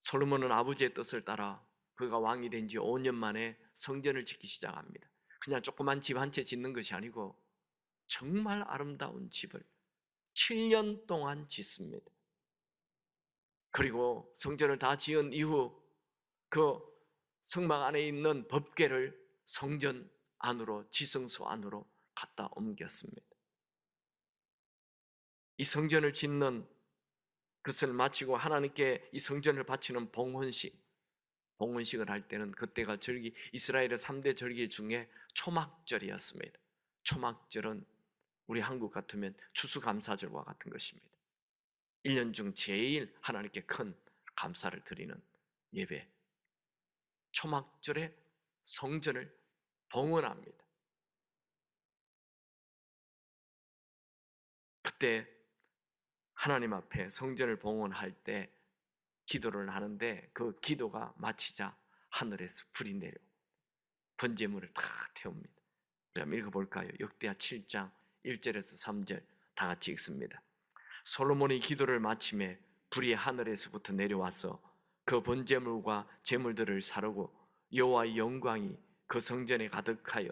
솔로몬은 아버지의 뜻을 따라 그가 왕이 된 지 5년 만에 성전을 짓기 시작합니다. 그냥 조그만 집 한 채 짓는 것이 아니고 정말 아름다운 집을 7년 동안 짓습니다. 그리고 성전을 다 지은 이후 그 성막 안에 있는 법궤를 성전 안으로, 지성소 안으로 갖다 옮겼습니다. 이 성전을 짓는 것을 마치고 하나님께 이 성전을 바치는 봉헌식을 할 때는 그때가 이스라엘의 3대 절기 중에 초막절이었습니다. 초막절은 우리 한국 같으면 추수감사절과 같은 것입니다. 1년 중 제일 하나님께 큰 감사를 드리는 예배, 초막절에 성전을 봉헌합니다. 그때 하나님 앞에 성전을 봉헌할 때 기도를 하는데 그 기도가 마치자 하늘에서 불이 내려 번제물을 다 태웁니다. 그럼 읽어볼까요? 역대하 7장 1절에서 3절 다 같이 읽습니다. 솔로몬이 기도를 마침에 불이 하늘에서부터 내려와서 그 번제물과 제물들을 사르고 여호와의 영광이 그 성전에 가득하여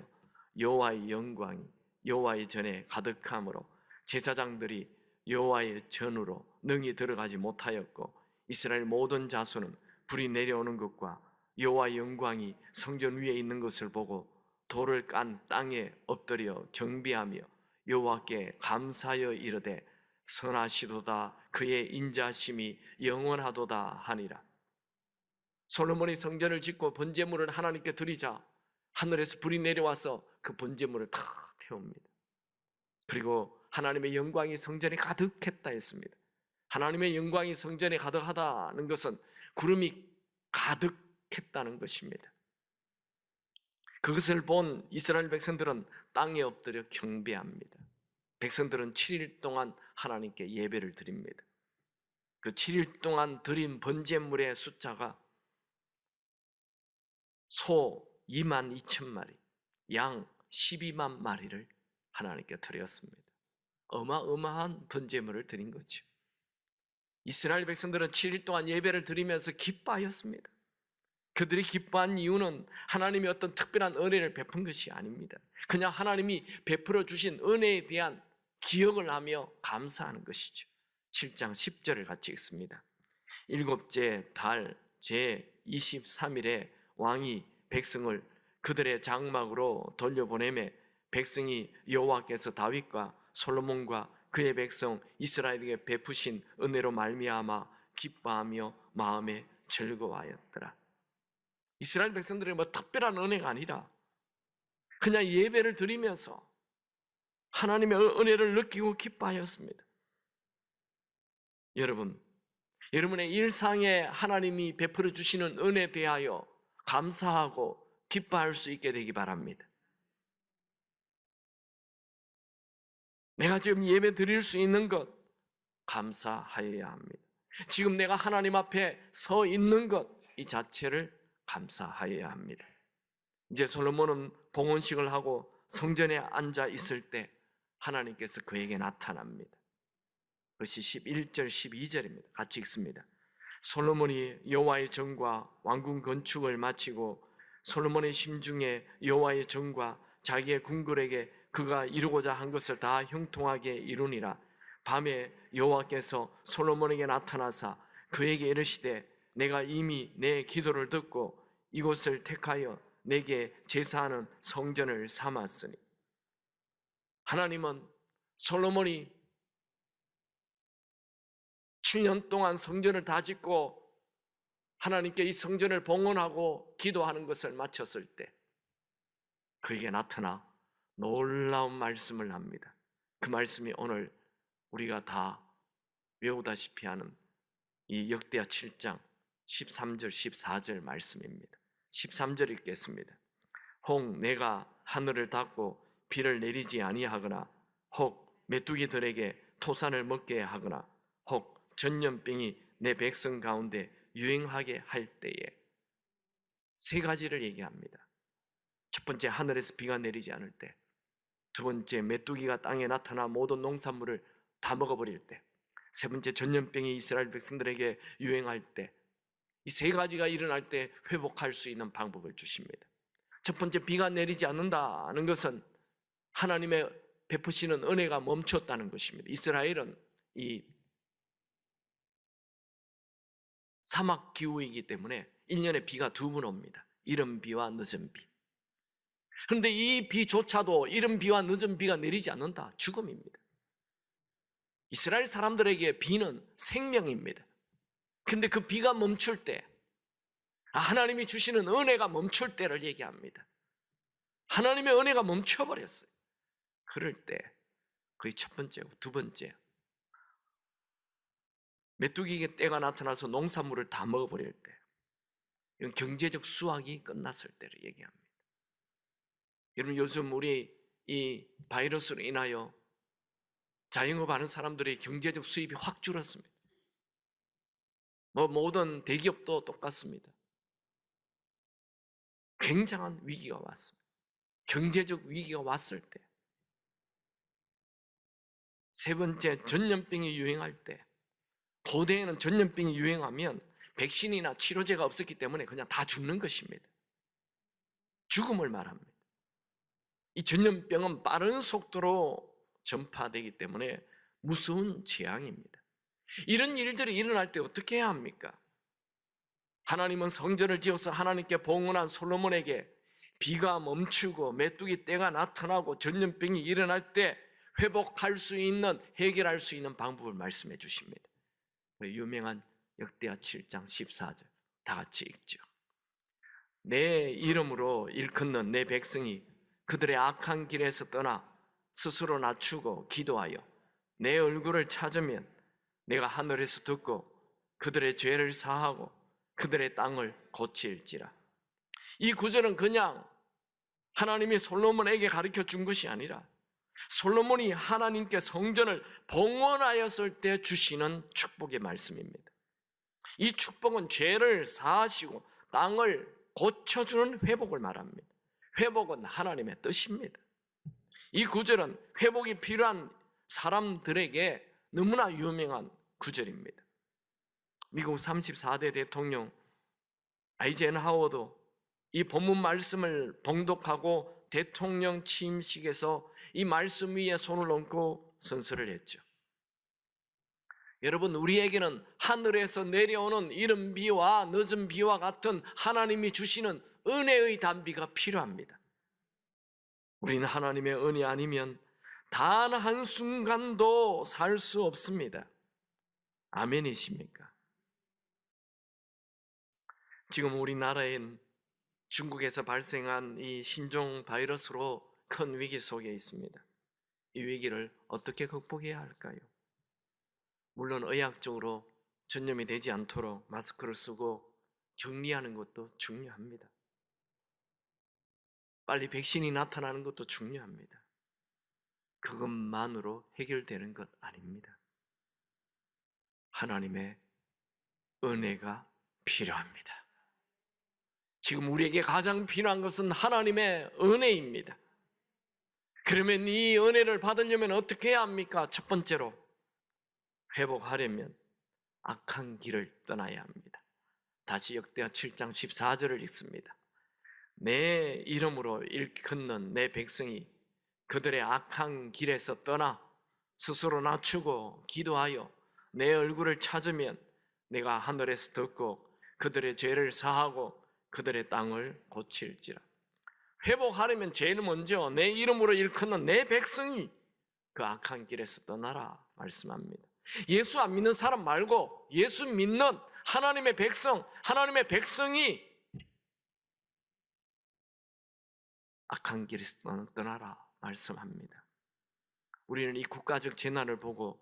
여호와의 영광이 여호와의 전에 가득함으로 제사장들이 여호와의 전으로 능히 들어가지 못하였고 이스라엘 모든 자손은 불이 내려오는 것과 여호와의 영광이 성전 위에 있는 것을 보고 돌을 깐 땅에 엎드려 경배하며 여호와께 감사하여 이르되 선하시도다 그의 인자심이 영원하도다 하니라. 솔로몬이 성전을 짓고 번제물을 하나님께 드리자 하늘에서 불이 내려와서 그 번제물을 다 태웁니다. 그리고 하나님의 영광이 성전에 가득했다 했습니다. 하나님의 영광이 성전에 가득하다는 것은 구름이 가득했다는 것입니다. 그것을 본 이스라엘 백성들은 땅에 엎드려 경배합니다. 백성들은 7일 동안 하나님께 예배를 드립니다. 그 7일 동안 드린 번제물의 숫자가 소 2만 2천 마리, 양 12만 마리를 하나님께 드렸습니다. 어마어마한 번제물을 드린 거죠. 이스라엘 백성들은 7일 동안 예배를 드리면서 기뻐하였습니다. 그들이 기뻐한 이유는 하나님이 어떤 특별한 은혜를 베푼 것이 아닙니다. 그냥 하나님이 베풀어 주신 은혜에 대한 기억을 하며 감사하는 것이죠. 7장 10절을 같이 읽습니다. 일곱째 달 제23일에 왕이 백성을 그들의 장막으로 돌려보내매 백성이 여호와께서 다윗과 솔로몬과 그의 백성 이스라엘에게 베푸신 은혜로 말미암아 기뻐하며 마음에 즐거워하였더라. 이스라엘 백성들의 특별한 은혜가 아니라 그냥 예배를 드리면서 하나님의 은혜를 느끼고 기뻐하였습니다. 여러분, 여러분의 일상에 하나님이 베풀어 주시는 은혜에 대하여 감사하고 기뻐할 수 있게 되기 바랍니다. 내가 지금 예배 드릴 수 있는 것 감사하여야 합니다. 지금 내가 하나님 앞에 서 있는 것 이 자체를 감사하여야 합니다. 이제 솔로몬은 봉헌식을 하고 성전에 앉아 있을 때 하나님께서 그에게 나타납니다. 그것이 11절 12절입니다. 같이 읽습니다. 솔로몬이 여호와의 전과 왕궁 건축을 마치고 솔로몬의 심중에 여호와의 전과 자기의 궁궐에게 그가 이루고자 한 것을 다 형통하게 이루니라. 밤에 여호와께서 솔로몬에게 나타나사 그에게 이르시되 내가 이미 내 기도를 듣고 이곳을 택하여 내게 제사하는 성전을 삼았으니. 하나님은 솔로몬이 7년 동안 성전을 다 짓고 하나님께 이 성전을 봉헌하고 기도하는 것을 마쳤을 때 그에게 나타나 놀라운 말씀을 합니다. 그 말씀이 오늘 우리가 다 외우다시피 하는 이 역대하 7장 13절 14절 말씀입니다. 13절 읽겠습니다. 혹 내가 하늘을 닫고 비를 내리지 아니하거나 혹 메뚜기들에게 토산을 먹게 하거나 혹 전염병이 내 백성 가운데 유행하게 할 때에 세 가지를 얘기합니다. 첫 번째, 하늘에서 비가 내리지 않을 때. 두 번째, 메뚜기가 땅에 나타나 모든 농산물을 다 먹어버릴 때. 세 번째, 전염병이 이스라엘 백성들에게 유행할 때. 이 세 가지가 일어날 때 회복할 수 있는 방법을 주십니다. 첫 번째, 비가 내리지 않는다는 것은 하나님의 베푸시는 은혜가 멈췄다는 것입니다. 이스라엘은 이 사막 기후이기 때문에 1년에 비가 2번 옵니다. 이른 비와 늦은 비. 그런데 이 비조차도 이른 비와 늦은 비가 내리지 않는다. 죽음입니다. 이스라엘 사람들에게 비는 생명입니다. 근데 그 비가 멈출 때, 하나님이 주시는 은혜가 멈출 때를 얘기합니다. 하나님의 은혜가 멈춰버렸어요. 그럴 때 그게 첫 번째고, 두 번째, 메뚜기의 때가 나타나서 농산물을 다 먹어버릴 때, 이건 경제적 수확이 끝났을 때를 얘기합니다. 여러분, 요즘 우리 이 바이러스로 인하여 자영업 하는 사람들의 경제적 수입이 확 줄었습니다. 모든 대기업도 똑같습니다. 굉장한 위기가 왔습니다. 경제적 위기가 왔을 때, 세 번째, 전염병이 유행할 때, 고대에는 전염병이 유행하면 백신이나 치료제가 없었기 때문에 그냥 다 죽는 것입니다. 죽음을 말합니다. 이 전염병은 빠른 속도로 전파되기 때문에 무서운 재앙입니다. 이런 일들이 일어날 때 어떻게 해야 합니까? 하나님은 성전을 지어서 하나님께 봉헌한 솔로몬에게 비가 멈추고 메뚜기 때가 나타나고 전염병이 일어날 때 회복할 수 있는, 해결할 수 있는 방법을 말씀해 주십니다. 유명한 역대하 7장 14절 다 같이 읽죠. 내 이름으로 일컫는 내 백성이 그들의 악한 길에서 떠나 스스로 낮추고 기도하여 내 얼굴을 찾으면 내가 하늘에서 듣고 그들의 죄를 사하고 그들의 땅을 고칠지라. 이 구절은 그냥 하나님이 솔로몬에게 가르쳐 준 것이 아니라 솔로몬이 하나님께 성전을 봉헌하였을 때 주시는 축복의 말씀입니다. 이 축복은 죄를 사하시고 땅을 고쳐주는 회복을 말합니다. 회복은 하나님의 뜻입니다. 이 구절은 회복이 필요한 사람들에게 너무나 유명한 구절입니다. 미국 34대 대통령 아이젠하워도 이 본문 말씀을 봉독하고 대통령 취임식에서 이 말씀 위에 손을 얹고 선서를 했죠. 여러분, 우리에게는 하늘에서 내려오는 이른 비와 늦은 비와 같은 하나님이 주시는 은혜의 단비가 필요합니다. 우리는 하나님의 은혜 아니면 단 한순간도 살 수 없습니다. 아멘이십니까? 지금 우리나라엔 중국에서 발생한 이 신종 바이러스로 큰 위기 속에 있습니다. 이 위기를 어떻게 극복해야 할까요? 물론 의학적으로 전염이 되지 않도록 마스크를 쓰고 격리하는 것도 중요합니다. 빨리 백신이 나타나는 것도 중요합니다. 그것만으로 해결되는 것 아닙니다. 하나님의 은혜가 필요합니다. 지금 우리에게 가장 필요한 것은 하나님의 은혜입니다. 그러면 이 은혜를 받으려면 어떻게 해야 합니까? 첫 번째로, 회복하려면 악한 길을 떠나야 합니다. 다시 역대하 7장 14절을 읽습니다. 내 이름으로 일컫는 내 백성이 그들의 악한 길에서 떠나 스스로 낮추고 기도하여 내 얼굴을 찾으면 내가 하늘에서 듣고 그들의 죄를 사하고 그들의 땅을 고칠지라. 회복하려면 제일 먼저 내 이름으로 일컫는 내 백성이 그 악한 길에서 떠나라 말씀합니다. 예수 안 믿는 사람 말고 예수 믿는 하나님의 백성, 하나님의 백성이 악한 길에서 떠나라 말씀합니다. 우리는 이 국가적 재난을 보고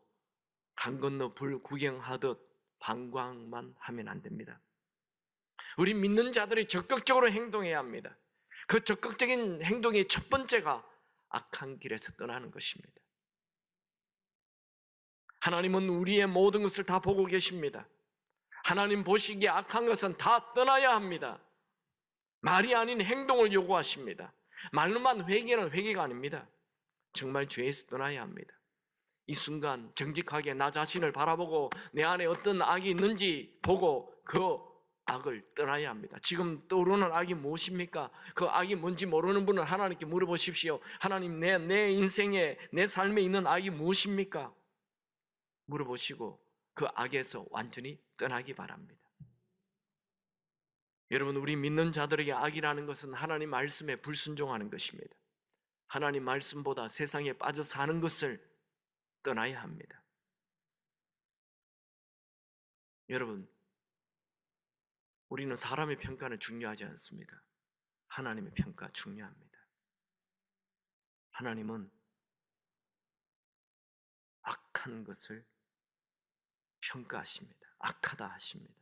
강 건너 불 구경하듯 방광만 하면 안 됩니다. 우리 믿는 자들이 적극적으로 행동해야 합니다. 그 적극적인 행동의 첫 번째가 악한 길에서 떠나는 것입니다. 하나님은 우리의 모든 것을 다 보고 계십니다. 하나님 보시기에 악한 것은 다 떠나야 합니다. 말이 아닌 행동을 요구하십니다. 말로만 회개는 회개가 아닙니다. 정말 죄에서 떠나야 합니다. 이 순간 정직하게 나 자신을 바라보고 내 안에 어떤 악이 있는지 보고 그 악을 떠나야 합니다. 지금 떠오르는 악이 무엇입니까? 그 악이 뭔지 모르는 분은 하나님께 물어보십시오. 하나님, 내 인생에, 내 삶에 있는 악이 무엇입니까? 물어보시고 그 악에서 완전히 떠나기 바랍니다. 여러분, 우리 믿는 자들에게 악이라는 것은 하나님 말씀에 불순종하는 것입니다. 하나님 말씀보다 세상에 빠져 사는 것을 떠나야 합니다. 여러분, 우리는 사람의 평가는 중요하지 않습니다. 하나님의 평가 중요합니다. 하나님은 악한 것을 평가하십니다. 악하다 하십니다.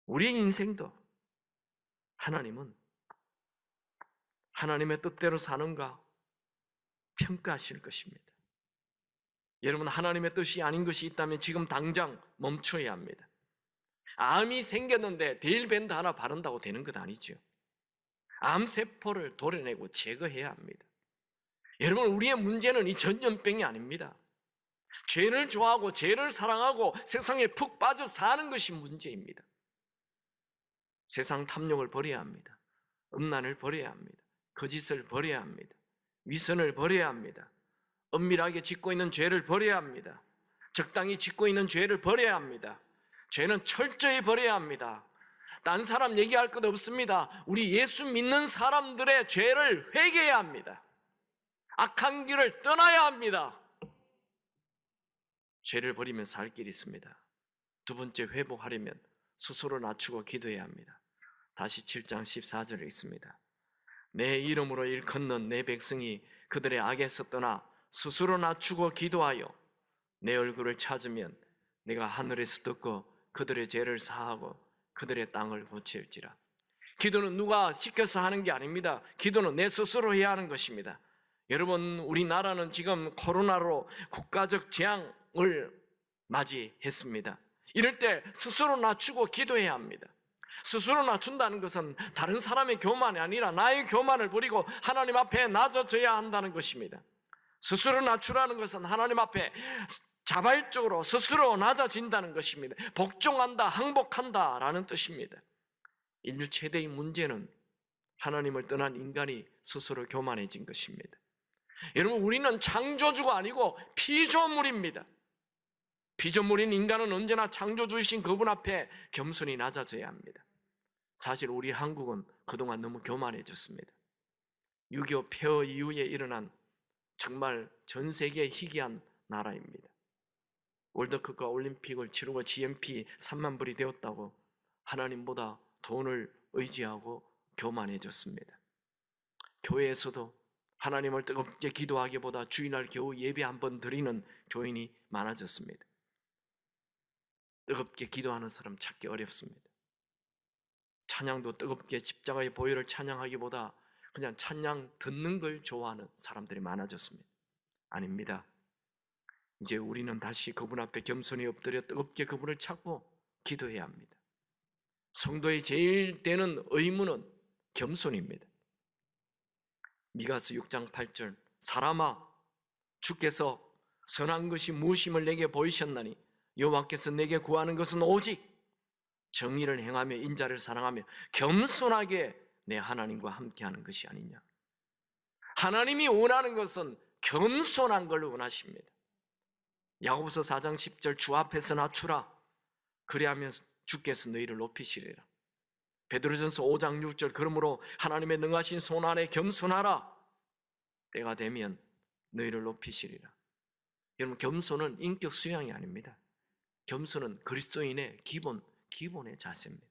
우리의 인생도 하나님은 하나님의 뜻대로 사는가 평가하실 것입니다. 여러분, 하나님의 뜻이 아닌 것이 있다면 지금 당장 멈춰야 합니다. 암이 생겼는데 데일밴드 하나 바른다고 되는 것 아니죠. 암세포를 도려내고 제거해야 합니다. 여러분, 우리의 문제는 이 전염병이 아닙니다. 죄를 좋아하고 죄를 사랑하고 세상에 푹 빠져 사는 것이 문제입니다. 세상 탐욕을 버려야 합니다. 음란을 버려야 합니다. 거짓을 버려야 합니다. 위선을 버려야 합니다. 은밀하게 짓고 있는 죄를 버려야 합니다. 적당히 짓고 있는 죄를 버려야 합니다. 죄는 철저히 버려야 합니다. 딴 사람 얘기할 것 없습니다. 우리 예수 믿는 사람들의 죄를 회개해야 합니다. 악한 길을 떠나야 합니다. 죄를 버리면 살 길이 있습니다. 두 번째, 회복하려면 스스로 낮추고 기도해야 합니다. 다시 7장 14절에 있습니다. 내 이름으로 일컫는 내 백성이 그들의 악에서 떠나 스스로 낮추고 기도하여 내 얼굴을 찾으면 내가 하늘에서 듣고 그들의 죄를 사하고 그들의 땅을 고칠지라. 기도는 누가 시켜서 하는 게 아닙니다. 기도는 내 스스로 해야 하는 것입니다. 여러분, 우리나라는 지금 코로나로 국가적 재앙을 맞이했습니다. 이럴 때 스스로 낮추고 기도해야 합니다. 스스로 낮춘다는 것은 다른 사람의 교만이 아니라 나의 교만을 버리고 하나님 앞에 낮아져야 한다는 것입니다. 스스로 낮추라는 것은 하나님 앞에 자발적으로 스스로 낮아진다는 것입니다. 복종한다, 항복한다 라는 뜻입니다. 인류 최대의 문제는 하나님을 떠난 인간이 스스로 교만해진 것입니다. 여러분, 우리는 창조주가 아니고 피조물입니다. 피조물인 인간은 언제나 창조주이신 그분 앞에 겸손히 낮아져야 합니다. 사실 우리 한국은 그동안 너무 교만해졌습니다. 6.25 폐허 이후에 일어난 정말 전 세계에 희귀한 나라입니다. 월드컵과 올림픽을 치르고 GNP 3만 불이 되었다고 하나님보다 돈을 의지하고 교만해졌습니다. 교회에서도 하나님을 뜨겁게 기도하기보다 주일날 겨우 예배 한 번 드리는 교인이 많아졌습니다. 뜨겁게 기도하는 사람 찾기 어렵습니다. 찬양도 뜨겁게 십자가의 보혈을 찬양하기보다 그냥 찬양 듣는 걸 좋아하는 사람들이 많아졌습니다. 아닙니다. 이제 우리는 다시 그분 앞에 겸손히 엎드려 뜨겁게 그분을 찾고 기도해야 합니다. 성도의 제일 되는 의무는 겸손입니다. 미가서 6장 8절, 사람아, 주께서 선한 것이 무엇임을 내게 보이셨나니 여호와께서 내게 구하는 것은 오직 정의를 행하며 인자를 사랑하며 겸손하게 내 하나님과 함께하는 것이 아니냐. 하나님이 원하는 것은 겸손한 걸 원하십니다. 야고보서 4장 10절, 주 앞에서 낮추라. 그리하면 주께서 너희를 높이시리라. 베드로전서 5장 6절, 그러므로 하나님의 능하신 손 안에 겸손하라. 때가 되면 너희를 높이시리라. 여러분, 겸손은 인격 수양이 아닙니다. 겸손은 그리스도인의 기본의 자세입니다.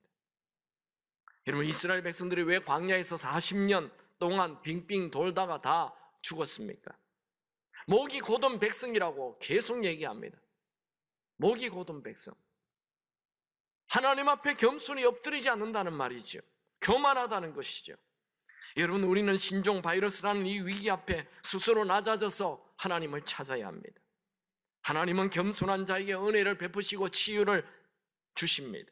여러분, 이스라엘 백성들이 왜 광야에서 40년 동안 빙빙 돌다가 다 죽었습니까? 목이 곧은 백성이라고 계속 얘기합니다. 목이 곧은 백성. 하나님 앞에 겸손히 엎드리지 않는다는 말이죠. 교만하다는 것이죠. 여러분, 우리는 신종 바이러스라는 이 위기 앞에 스스로 낮아져서 하나님을 찾아야 합니다. 하나님은 겸손한 자에게 은혜를 베푸시고 치유를 주십니다.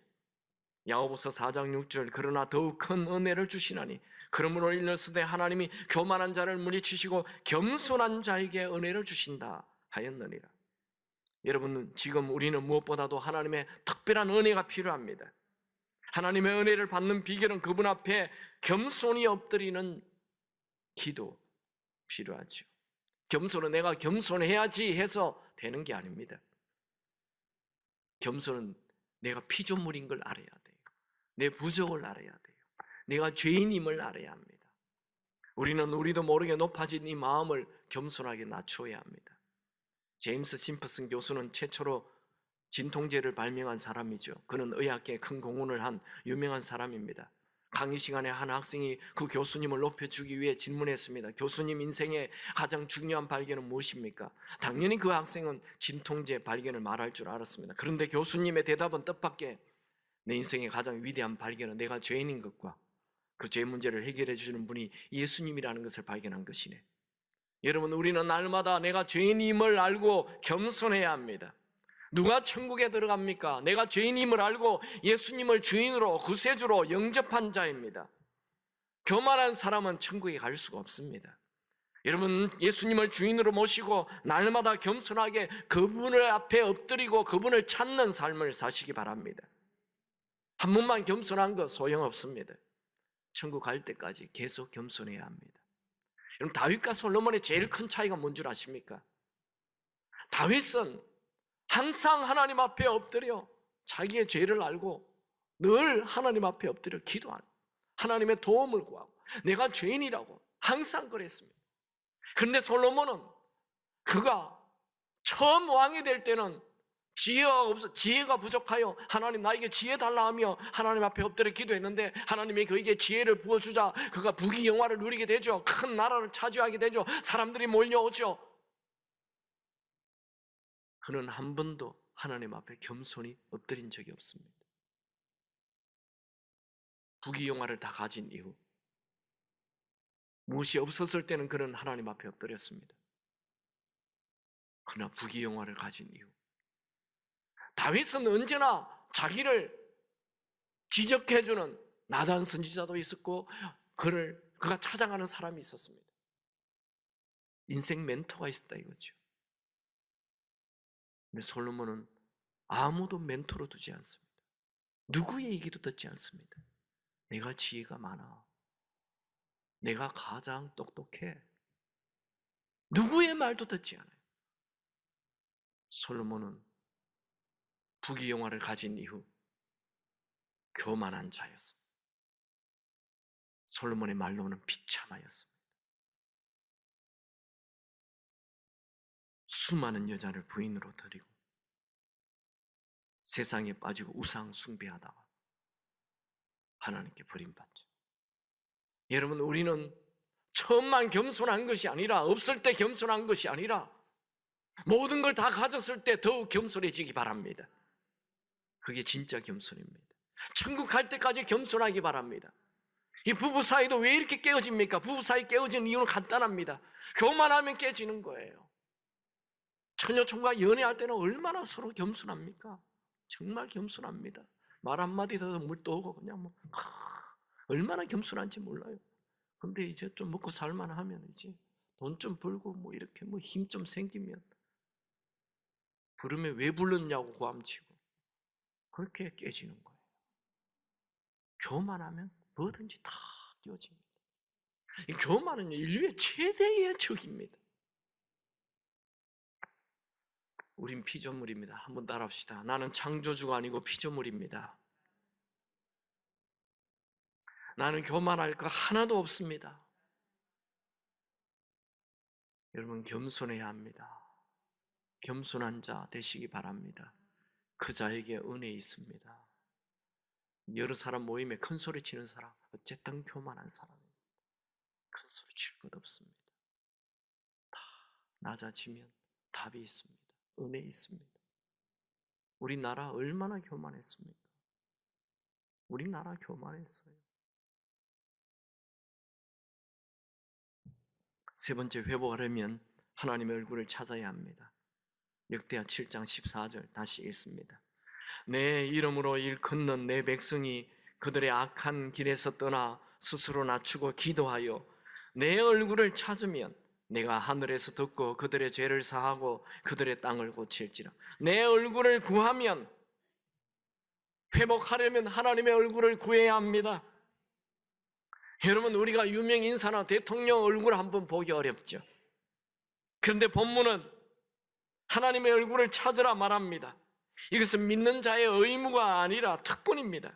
야고보서 4장 6절, 그러나 더욱 큰 은혜를 주시나니 그러므로 일렀으되 하나님이 교만한 자를 물리치시고 겸손한 자에게 은혜를 주신다 하였느니라. 여러분, 지금 우리는 무엇보다도 하나님의 특별한 은혜가 필요합니다. 하나님의 은혜를 받는 비결은 그분 앞에 겸손히 엎드리는 기도 필요하죠. 겸손은 내가 겸손해야지 해서 되는 게 아닙니다. 겸손은 내가 피조물인 걸 알아야 돼요. 내 부족을 알아야 돼요. 내가 죄인임을 알아야 합니다. 우리는 우리도 모르게 높아진 이 마음을 겸손하게 낮추어야 합니다. 제임스 심퍼슨 교수는 최초로 진통제를 발명한 사람이죠. 그는 의학계에 큰 공헌을 한 유명한 사람입니다. 강의 시간에 한 학생이 그 교수님을 높여주기 위해 질문했습니다. 교수님 인생의 가장 중요한 발견은 무엇입니까? 당연히 그 학생은 진통제 발견을 말할 줄 알았습니다. 그런데 교수님의 대답은 뜻밖의 내 인생의 가장 위대한 발견은 내가 죄인인 것과 그 죄 문제를 해결해 주는 분이 예수님이라는 것을 발견한 것이네. 여러분, 우리는 날마다 내가 죄인임을 알고 겸손해야 합니다. 누가 천국에 들어갑니까? 내가 죄인임을 알고 예수님을 주인으로 구세주로 영접한 자입니다. 교만한 사람은 천국에 갈 수가 없습니다. 여러분, 예수님을 주인으로 모시고 날마다 겸손하게 그분을 앞에 엎드리고 그분을 찾는 삶을 사시기 바랍니다. 한 번만 겸손한 거 소용없습니다. 천국 갈 때까지 계속 겸손해야 합니다. 여러분, 다윗과 솔로몬의 제일 큰 차이가 뭔 줄 아십니까? 다윗은 항상 하나님 앞에 엎드려 자기의 죄를 알고 늘 하나님 앞에 엎드려 기도하는, 하나님의 도움을 구하고 내가 죄인이라고 항상 그랬습니다. 그런데 솔로몬은 그가 처음 왕이 될 때는 지혜가 부족하여 하나님 나에게 지혜 달라 하며 하나님 앞에 엎드려 기도했는데 하나님이 그에게 지혜를 부어주자 그가 부귀영화를 누리게 되죠. 큰 나라를 차지하게 되죠. 사람들이 몰려오죠. 그는 한 번도 하나님 앞에 겸손히 엎드린 적이 없습니다. 부귀영화를 다 가진 이후 무엇이 없었을 때는 그는 하나님 앞에 엎드렸습니다. 그러나 부귀영화를 가진 이후 다윗은 언제나 자기를 지적해주는 나단 선지자도 있었고 그가 찾아가는 사람이 있었습니다. 인생 멘토가 있었다 이거죠. 근데 솔로몬은 아무도 멘토로 두지 않습니다. 누구의 얘기도 듣지 않습니다. 내가 지혜가 많아. 내가 가장 똑똑해. 누구의 말도 듣지 않아요. 솔로몬은 부귀영화를 가진 이후 교만한 자였습니다. 솔로몬의 말로는 비참하였습니다. 수많은 여자를 부인으로 들이고 세상에 빠지고 우상 숭배하다가 하나님께 버림받죠. 여러분, 우리는 처음만 겸손한 것이 아니라 없을 때 겸손한 것이 아니라 모든 걸 다 가졌을 때 더욱 겸손해지기 바랍니다. 그게 진짜 겸손입니다. 천국 갈 때까지 겸손하기 바랍니다. 이 부부 사이도 왜 이렇게 깨어집니까? 부부 사이 깨어지는 이유는 간단합니다. 교만하면 깨지는 거예요. 처녀 총각 연애할 때는 얼마나 서로 겸손합니까? 정말 겸손합니다. 말 한마디 더 물도 오고 그냥 얼마나 겸손한지 몰라요. 근데 이제 좀 먹고 살만 하면 이제 돈 좀 벌고 이렇게 힘 좀 생기면 부르면 왜 불렀냐고 고함치고 그렇게 깨지는 거예요. 교만하면 뭐든지 다 깨어집니다. 이 교만은 인류의 최대의 적입니다. 우린 피조물입니다. 한번 따라합시다. 나는 창조주가 아니고 피조물입니다. 나는 교만할 거 하나도 없습니다. 여러분, 겸손해야 합니다. 겸손한 자 되시기 바랍니다. 그 자에게 은혜 있습니다. 여러 사람 모임에 큰 소리 치는 사람, 어쨌든 교만한 사람입니다. 큰 소리 칠 것 없습니다. 다 낮아지면 답이 있습니다. 은혜 있습니다. 우리나라 얼마나 교만했습니까? 우리나라 교만했어요. 세 번째, 회복하려면 하나님의 얼굴을 찾아야 합니다. 역대하 7장 14절 다시 읽습니다. 내 이름으로 일컫는 내 백성이 그들의 악한 길에서 떠나 스스로 낮추고 기도하여 내 얼굴을 찾으면 내가 하늘에서 듣고 그들의 죄를 사하고 그들의 땅을 고칠지라. 내 얼굴을 구하면, 회복하려면 하나님의 얼굴을 구해야 합니다. 여러분, 우리가 유명 인사나 대통령 얼굴 한번 보기 어렵죠. 그런데 본문은 하나님의 얼굴을 찾으라 말합니다. 이것은 믿는 자의 의무가 아니라 특권입니다.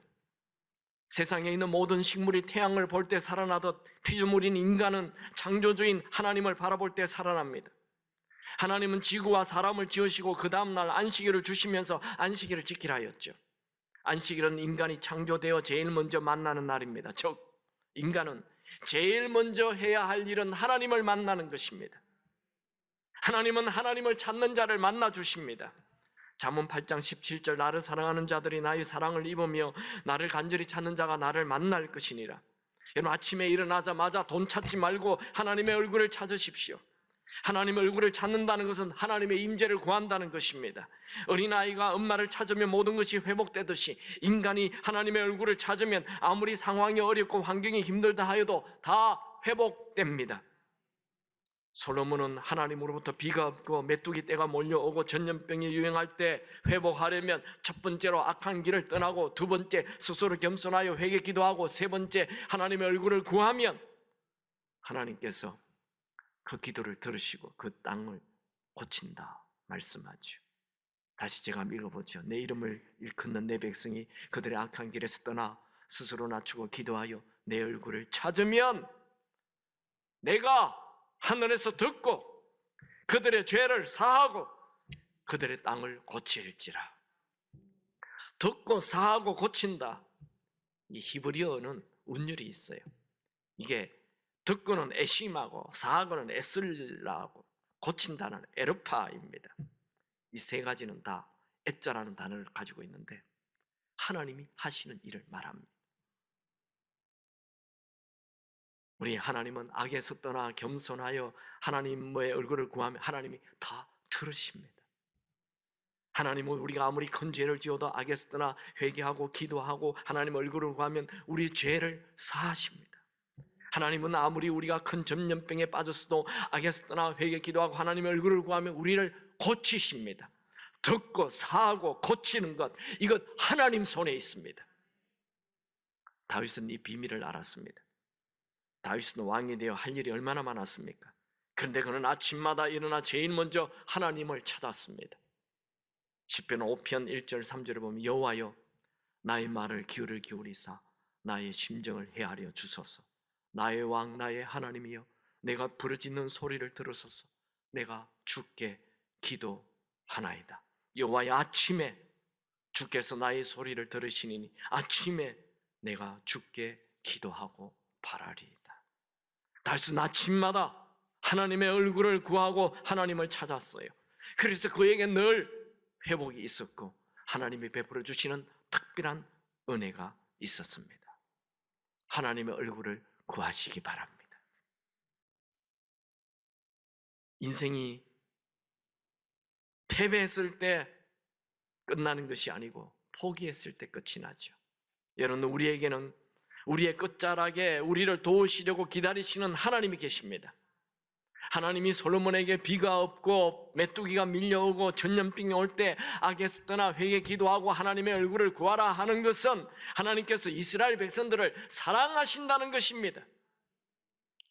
세상에 있는 모든 식물이 태양을 볼 때 살아나듯 피조물인 인간은 창조주인 하나님을 바라볼 때 살아납니다. 하나님은 지구와 사람을 지으시고 그 다음날 안식일을 주시면서 안식일을 지키라 하였죠. 안식일은 인간이 창조되어 제일 먼저 만나는 날입니다. 즉, 인간은 제일 먼저 해야 할 일은 하나님을 만나는 것입니다. 하나님은 하나님을 찾는 자를 만나 주십니다. 잠언 8장 17절, 나를 사랑하는 자들이 나의 사랑을 입으며 나를 간절히 찾는 자가 나를 만날 것이니라. 여러분, 아침에 일어나자마자 돈 찾지 말고 하나님의 얼굴을 찾으십시오. 하나님의 얼굴을 찾는다는 것은 하나님의 임재를 구한다는 것입니다. 어린아이가 엄마를 찾으면 모든 것이 회복되듯이 인간이 하나님의 얼굴을 찾으면 아무리 상황이 어렵고 환경이 힘들다 하여도 다 회복됩니다. 솔로몬은 하나님으로부터 비가 없고 메뚜기 떼가 몰려오고 전염병이 유행할 때 회복하려면 첫 번째로 악한 길을 떠나고, 두 번째 스스로 겸손하여 회개 기도하고, 세 번째 하나님의 얼굴을 구하면 하나님께서 그 기도를 들으시고 그 땅을 고친다 말씀하죠. 다시 제가 읽어보죠. 내 이름을 일컫는 내 백성이 그들의 악한 길에서 떠나 스스로 낮추고 기도하여 내 얼굴을 찾으면 내가 하늘에서 듣고 그들의 죄를 사하고 그들의 땅을 고칠지라. 듣고 사하고 고친다. 이 히브리어는 운율이 있어요. 이게 듣고는 에심하고 사하고는 에슬라하고 고친다는 에르파입니다. 이 세 가지는 다 에자라는 단어를 가지고 있는데 하나님이 하시는 일을 말합니다. 우리 하나님은 악에서 떠나 겸손하여 하나님의 얼굴을 구하면 하나님이 다 들으십니다. 하나님은 우리가 아무리 큰 죄를 지어도 악에서 떠나 회개하고 기도하고 하나님 얼굴을 구하면 우리 죄를 사하십니다. 하나님은 아무리 우리가 큰 전염병에 빠졌어도 악에서 떠나 회개 기도하고 하나님의 얼굴을 구하면 우리를 고치십니다. 듣고 사하고 고치는 것, 이것 하나님 손에 있습니다. 다윗은 이 비밀을 알았습니다. 다윗은 왕이 되어 할 일이 얼마나 많았습니까? 그런데 그는 아침마다 일어나 제일 먼저 하나님을 찾았습니다. 시편 5편 1절 3절을 보면 여호와여 나의 말을 귀를 기울이사 나의 심정을 헤아려 주소서. 나의 왕 나의 하나님이여 내가 부르짖는 소리를 들으소서. 내가 주께 기도하나이다. 여호와여 아침에 주께서 나의 소리를 들으시니 아침에 내가 주께 기도하고 바라리이다. 다윗은 아침마다 하나님의 얼굴을 구하고 하나님을 찾았어요. 그래서 그에게 늘 회복이 있었고 하나님이 베풀어 주시는 특별한 은혜가 있었습니다. 하나님의 얼굴을 구하시기 바랍니다. 인생이 패배했을 때 끝나는 것이 아니고 포기했을 때 끝이 나죠. 여러분, 우리에게는 우리의 끝자락에 우리를 도우시려고 기다리시는 하나님이 계십니다. 하나님이 솔로몬에게 비가 없고 메뚜기가 밀려오고 전염병이 올 때 악에서 떠나 회개 기도하고 하나님의 얼굴을 구하라 하는 것은 하나님께서 이스라엘 백성들을 사랑하신다는 것입니다.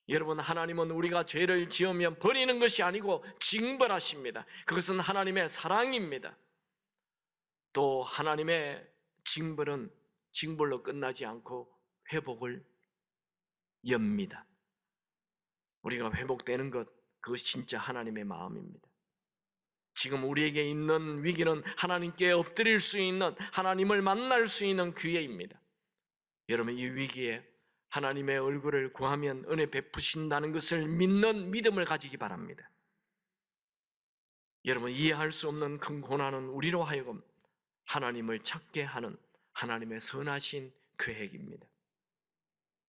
여러분, 하나님은 우리가 죄를 지으면 버리는 것이 아니고 징벌하십니다. 그것은 하나님의 사랑입니다. 또 하나님의 징벌은 징벌로 끝나지 않고 회복을 엽니다. 우리가 회복되는 것, 그것이 진짜 하나님의 마음입니다. 지금 우리에게 있는 위기는 하나님께 엎드릴 수 있는, 하나님을 만날 수 있는 기회입니다. 여러분, 이 위기에 하나님의 얼굴을 구하면 은혜 베푸신다는 것을 믿는 믿음을 가지기 바랍니다. 여러분, 이해할 수 없는 큰 고난은 우리로 하여금 하나님을 찾게 하는 하나님의 선하신 계획입니다.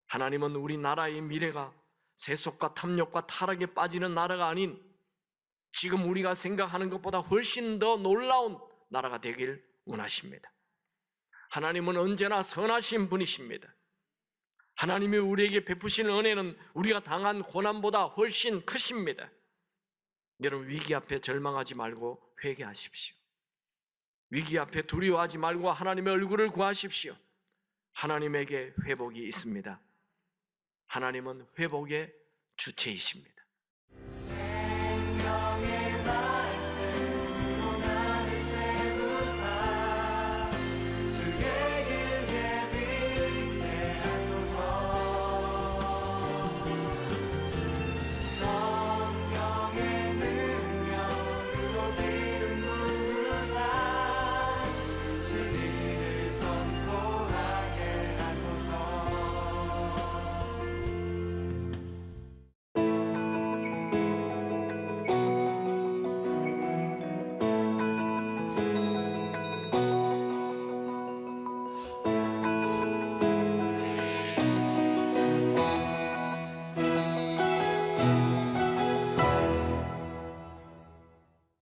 하나님은 우리 나라의 미래가 세속과 탐욕과 타락에 빠지는 나라가 아닌 지금 우리가 생각하는 것보다 훨씬 더 놀라운 나라가 되길 원하십니다. 하나님은 언제나 선하신 분이십니다. 하나님이 우리에게 베푸시는 은혜는 우리가 당한 고난보다 훨씬 크십니다. 여러분, 위기 앞에 절망하지 말고 회개하십시오. 위기 앞에 두려워하지 말고 하나님의 얼굴을 구하십시오. 하나님에게 회복이 있습니다. 하나님은 회복의 주체이십니다.